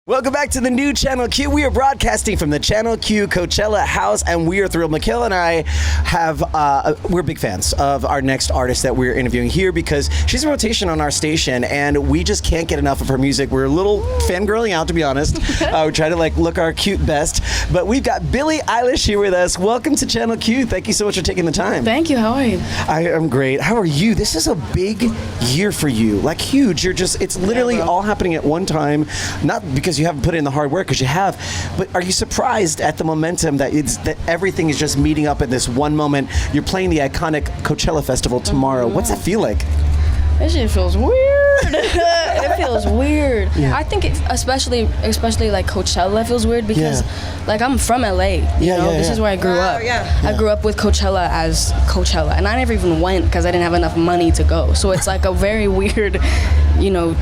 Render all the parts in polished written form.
Welcome back to the new Channel Q. We are broadcasting from the Channel Q Coachella house, and we are thrilled. Mikalah and I we're big fans of our next artist that we're interviewing here because she's in rotation on our station, and we just can't get enough of her music. We're a little fangirling out, to be honest. We try to look our cute best, but we've got Billie Eilish here with us. Welcome to Channel Q. Thank you so much for taking the time. Thank you. How are you? I am great. How are you? This is a big year for you, like huge. It's literally all happening at one time, not because you haven't put in the hard work, because you have, but are you surprised at the momentum that everything is just meeting up at this one moment? You're playing the iconic Coachella Festival tomorrow. What's that feel like? That shit feels weird. It feels weird. Yeah. I think especially like Coachella feels weird because like I'm from LA. This is where I grew up. I grew up with Coachella as Coachella, and I never even went because I didn't have enough money to go. So it's like a very weird,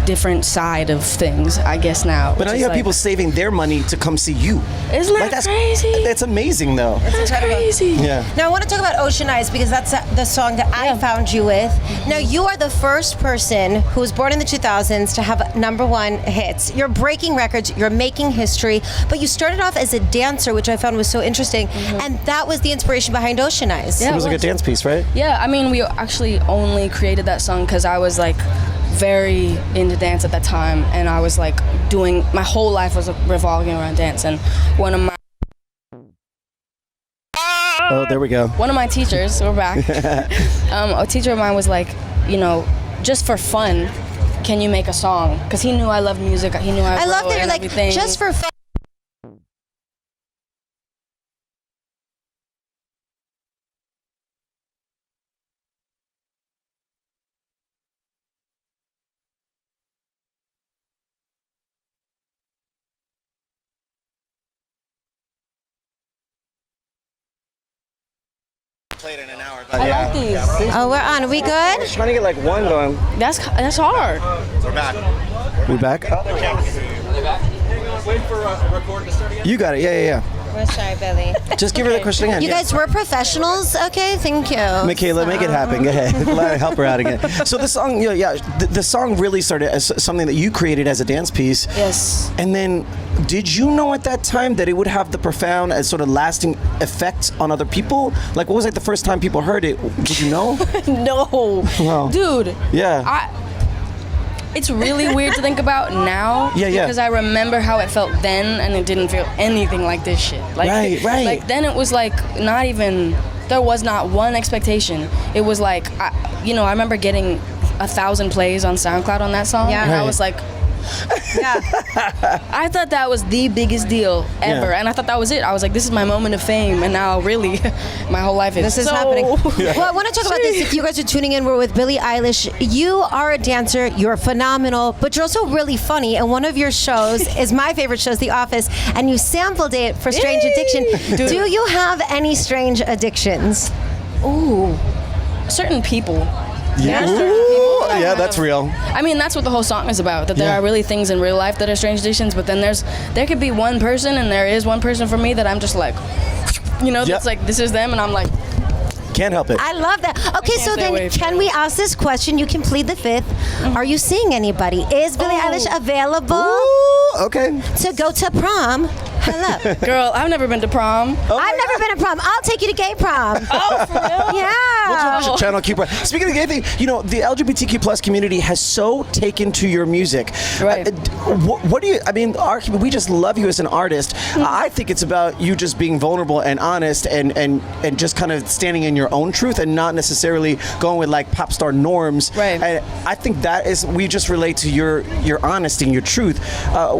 different side of things, I guess now. But now you have people saving their money to come see you. Isn't that that's crazy? That's amazing, though. That's crazy. Yeah. Now I want to talk about Ocean Eyes because that's the song that I found you with. Now you are the first person who was born in the 2000s to have #1 hits. You're breaking records, you're making history, but you started off as a dancer, which I found was so interesting, and that was the inspiration behind Ocean Eyes. Yeah, it was like a dance piece, right? Yeah, I mean, we actually only created that song because I was like very into dance at that time, and I was like my whole life was revolving around dance, and one of my there we go. One of my teachers, we're back. A teacher of mine was like, just for fun, can you make a song? Because he knew I loved music. He knew I love that you're like, everything. just for fun. Played in an hour, I like these. Oh, we're on. Are we good? Just trying to get like one going. That's hard. We're back. We back? Wait for a record to start again. You got it. Yeah. We're sorry, Billy. Just give her the question again. You guys were professionals, okay? Thank you. Mikalah, make it happen. Go ahead. Let her help her out again. So the song, the song really started as something that you created as a dance piece. Yes. And then, did you know at that time that it would have the profound and sort of lasting effect on other people? Like, what was like the first time people heard it? Did you know? No. Wow. Dude. Yeah. It's really weird to think about now. Because I remember how it felt then, and it didn't feel anything like this shit. Like, right. Like then it was like not even. There was not one expectation. It was like, I remember getting 1,000 plays on SoundCloud on that song, and I was like. I thought that was the biggest deal ever, and I thought that was it. I was like, this is my moment of fame, and now really my whole life is happening. Well, I want to talk about this. If you guys are tuning in, we're with Billie Eilish. You are a dancer, you're phenomenal, but you're also really funny, and one of your shows is my favorite show, The Office, and you sampled it for Strange Addiction. Do you have any strange addictions? Ooh, certain people. Yeah, that's real. I mean, that's what the whole song is about, that there are really things in real life that are strange addictions, but then there could be one person, and there is one person for me that I'm just like, it's like, this is them, and I'm like, can't help it. I love that. Okay, so then can we ask this question? You can plead the fifth. Are you seeing anybody? Is Billie Eilish available? Okay. To go to prom? Hello. Girl, I've never been to prom. I've never been to prom. I'll take you to gay prom. Oh, for real? Yeah. Channel Q. Speaking of the gay thing, the LGBTQ plus community has so taken to your music. Right. What do you? I mean, we just love you as an artist. I think it's about you just being vulnerable and honest, and just kind of standing in your own truth, and not necessarily going with like pop star norms. Right. And I think that is, we just relate to your honesty and your truth.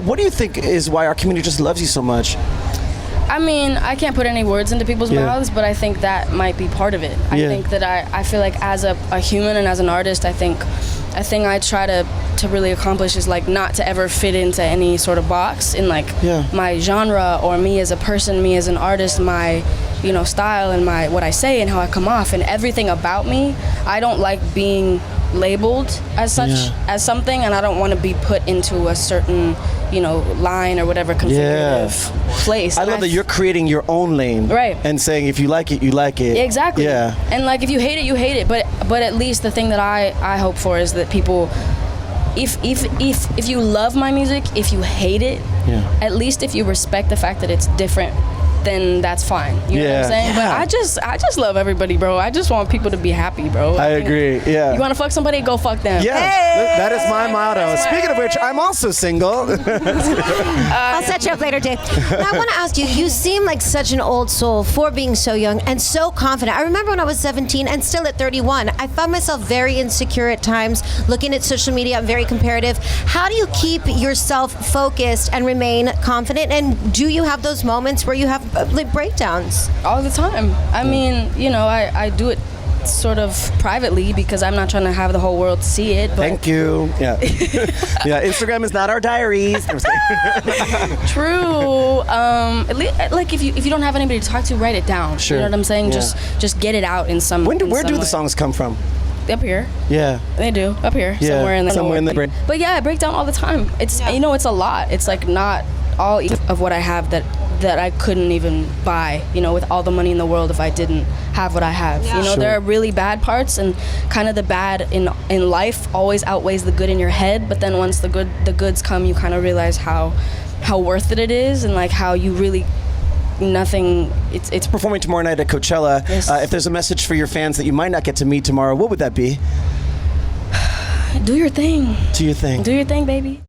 What do you think is why our community just loves you so much? I mean, I can't put any words into people's mouths, but I think that might be part of it. I think that I feel like as a human and as an artist, I think a thing I try to really accomplish is like not to ever fit into any sort of box in like my genre or me as a person, me as an artist, my style and my what I say and how I come off and everything about me. I don't like being labeled as such as something, and I don't want to be put into a certain line or whatever configurative place. I love that you're creating your own lane, right? And saying if you like it, you like it. Exactly. Yeah. And like if you hate it, you hate it. But at least the thing that I hope for is that people if you love my music, if you hate it, at least if you respect the fact that it's different, then that's fine. You know what I'm saying? Yeah. But I just love everybody, bro. I just want people to be happy, bro. I agree. Yeah. You want to fuck somebody? Go fuck them. Yeah, that is my motto. Speaking of which, I'm also single. I'll set you up later, Dave. Now, I want to ask you, you seem like such an old soul for being so young and so confident. I remember when I was 17 and still at 31, I found myself very insecure at times, looking at social media, I'm very comparative. How do you keep yourself focused and remain confident? And do you have those moments where you have breakdowns? All the time. I mean, you know, I do it sort of privately because I'm not trying to have the whole world see it. But Thank you. Yeah. Yeah. Instagram is not our diaries. True. At least, like if you don't have anybody to talk to, write it down. Sure. You know what I'm saying? Yeah. Just get it out in some. Where do way. the songs come from? Up here. Yeah. They do. Up here. Yeah, Somewhere in the brain. But yeah, I break down all the time. It's you know, it's a lot. It's like not all of what I have that I couldn't even buy, you know, with all the money in the world if I didn't have what I have. You know, there are really bad parts, and kind of the bad in life always outweighs the good in your head, but then once the goods come, you kind of realize how worth it is, and like how you really it's Performing tomorrow night at Coachella. Yes. If there's a message for your fans that you might not get to meet tomorrow, what would that be? do your thing. Do your thing. Do your thing, baby.